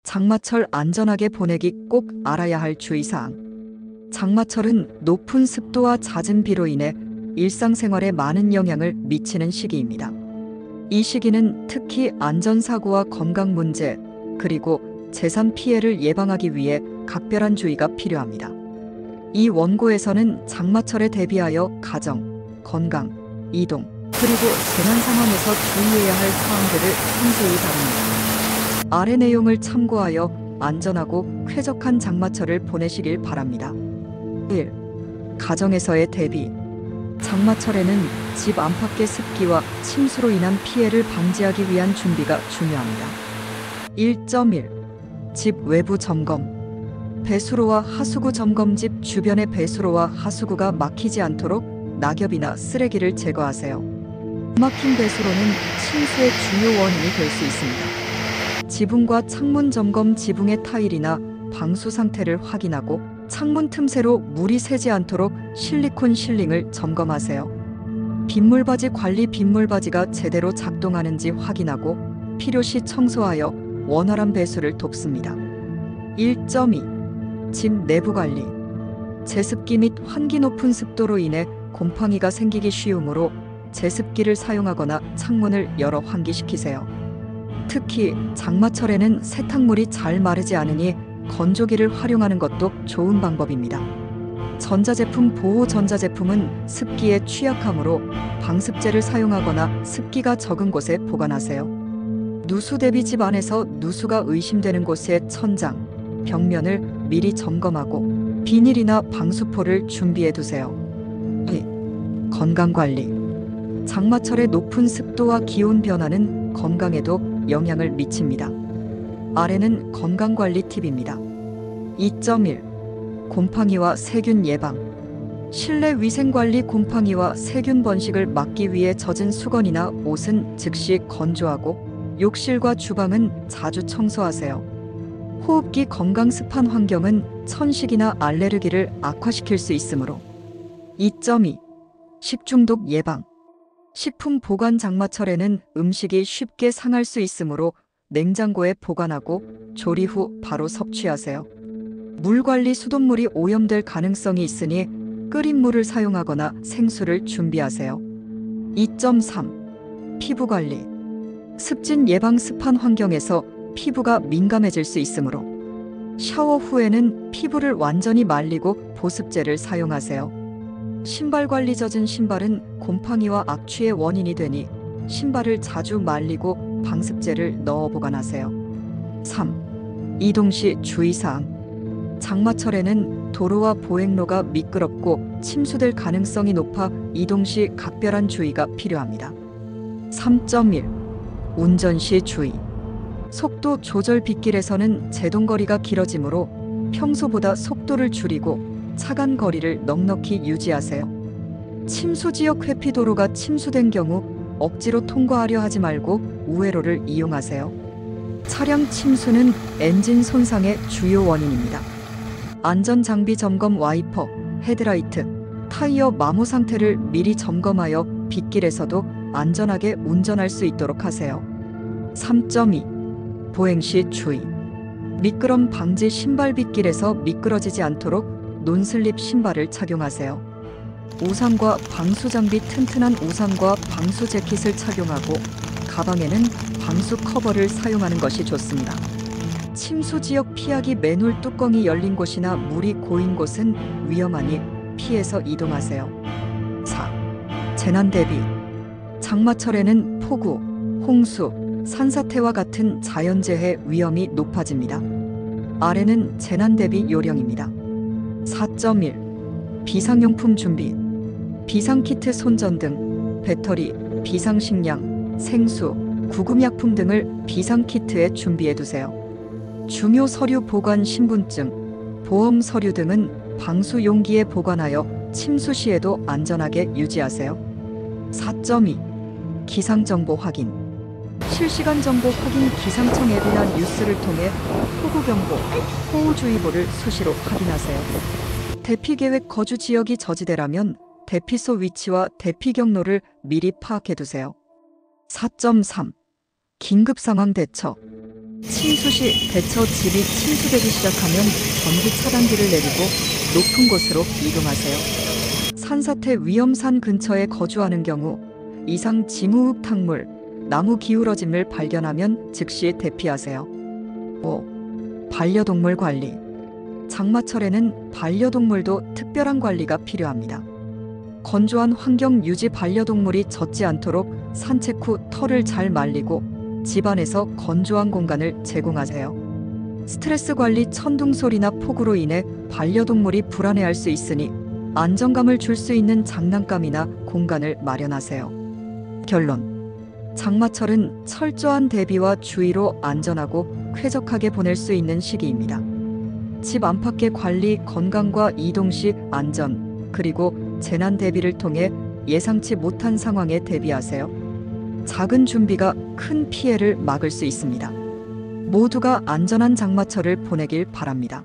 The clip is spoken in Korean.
장마철 안전하게 보내기 꼭 알아야 할 주의사항. 장마철은 높은 습도와 잦은 비로 인해 일상생활에 많은 영향을 미치는 시기입니다. 이 시기는 특히 안전사고와 건강 문제, 그리고 재산 피해를 예방하기 위해 각별한 주의가 필요합니다. 이 원고에서는 장마철에 대비하여 가정, 건강, 이동, 그리고 재난 상황에서 주의해야 할 사항들을 상세히 다룹니다. 아래 내용을 참고하여 안전하고 쾌적한 장마철을 보내시길 바랍니다. 1. 가정에서의 대비. 장마철에는 집 안팎의 습기와 침수로 인한 피해를 방지하기 위한 준비가 중요합니다. 1.1. 집 외부 점검. 배수로와 하수구 점검. 집 주변의 배수로와 하수구가 막히지 않도록 낙엽이나 쓰레기를 제거하세요. 막힌 배수로는 침수의 주요 원인이 될 수 있습니다. 지붕과 창문 점검. 지붕의 타일이나 방수 상태를 확인하고 창문 틈새로 물이 새지 않도록 실리콘 실링을 점검하세요. 빗물바지 관리. 빗물바지가 제대로 작동하는지 확인하고 필요시 청소하여 원활한 배수를 돕습니다. 1.2. 집 내부 관리. 제습기 및 환기. 높은 습도로 인해 곰팡이가 생기기 쉬우므로 제습기를 사용하거나 창문을 열어 환기시키세요. 특히 장마철에는 세탁물이 잘 마르지 않으니 건조기를 활용하는 것도 좋은 방법입니다. 전자제품 보호. 전자제품은 습기에 취약하므로 방습제를 사용하거나 습기가 적은 곳에 보관하세요. 누수 대비. 집 안에서 누수가 의심되는 곳의 천장, 벽면을 미리 점검하고 비닐이나 방수포를 준비해 두세요. 2. 건강관리. 장마철의 높은 습도와 기온 변화는 건강에도 영향을 미칩니다. 아래는 건강관리 팁입니다. 2.1. 곰팡이와 세균 예방. 실내 위생관리. 곰팡이와 세균 번식을 막기 위해 젖은 수건이나 옷은 즉시 건조하고 욕실과 주방은 자주 청소하세요. 호흡기. 건강. 습한 환경은 천식이나 알레르기를 악화시킬 수 있으므로. 2.2. 식중독 예방. 식품 보관. 장마철에는 음식이 쉽게 상할 수 있으므로 냉장고에 보관하고 조리 후 바로 섭취하세요. 물 관리. 수돗물이 오염될 가능성이 있으니 끓인 물을 사용하거나 생수를 준비하세요. 2.3. 피부 관리. 습진 예방. 습한 환경에서 피부가 민감해질 수 있으므로 샤워 후에는 피부를 완전히 말리고 보습제를 사용하세요. 신발 관리. 젖은 신발은 곰팡이와 악취의 원인이 되니 신발을 자주 말리고 방습제를 넣어 보관하세요. 3. 이동 시 주의사항. 장마철에는 도로와 보행로가 미끄럽고 침수될 가능성이 높아 이동 시 각별한 주의가 필요합니다. 3.1. 운전 시 주의. 속도 조절. 빗길에서는 제동거리가 길어지므로 평소보다 속도를 줄이고 차간 거리를 넉넉히 유지하세요. 침수지역 회피도로가 침수된 경우 억지로 통과하려 하지 말고 우회로를 이용하세요. 차량 침수는 엔진 손상의 주요 원인입니다. 안전장비 점검. 와이퍼, 헤드라이트, 타이어 마모 상태를 미리 점검하여 빗길에서도 안전하게 운전할 수 있도록 하세요. 3.2. 보행 시 주의. 미끄럼 방지. 신발. 빗길에서 미끄러지지 않도록 논슬립 신발을 착용하세요. 우산과 방수 장비. 튼튼한 우산과 방수 재킷을 착용하고 가방에는 방수 커버를 사용하는 것이 좋습니다. 침수 지역 피하기. 맨홀 뚜껑이 열린 곳이나 물이 고인 곳은 위험하니 피해서 이동하세요. 4. 재난 대비. 장마철에는 폭우, 홍수, 산사태와 같은 자연재해 위험이 높아집니다. 아래는 재난 대비 요령입니다. 4.1. 비상용품 준비. 비상키트. 손전등, 배터리, 비상식량, 생수, 구급약품 등을 비상키트에 준비해 두세요. 중요 서류 보관. 신분증, 보험 서류 등은 방수 용기에 보관하여 침수 시에도 안전하게 유지하세요. 4.2. 기상정보 확인. 실시간 정보 확인. 기상청 앱이나 뉴스를 통해 폭우경보, 호우주의보를 수시로 확인하세요. 대피계획. 거주 지역이 저지대라면 대피소 위치와 대피 경로를 미리 파악해 두세요. 4.3. 긴급상황 대처. 침수 시 대처 집이 침수되기 시작하면 전기 차단기를 내리고 높은 곳으로 이동하세요. 산사태 위험산 근처에 거주하는 경우 이상 지무흡 탕물, 나무 기울어짐을 발견하면 즉시 대피하세요. 5. 반려동물 관리. 장마철에는 반려동물도 특별한 관리가 필요합니다. 건조한 환경 유지, 반려동물이 젖지 않도록 산책 후 털을 잘 말리고 집안에서 건조한 공간을 제공하세요. 스트레스 관리, 천둥 소리나 폭우로 인해 반려동물이 불안해할 수 있으니 안정감을 줄 수 있는 장난감이나 공간을 마련하세요. 결론. 장마철은 철저한 대비와 주의로 안전하고 쾌적하게 보낼 수 있는 시기입니다. 집 안팎의 관리, 건강과 이동 시 안전, 그리고 재난 대비를 통해 예상치 못한 상황에 대비하세요. 작은 준비가 큰 피해를 막을 수 있습니다. 모두가 안전한 장마철을 보내길 바랍니다.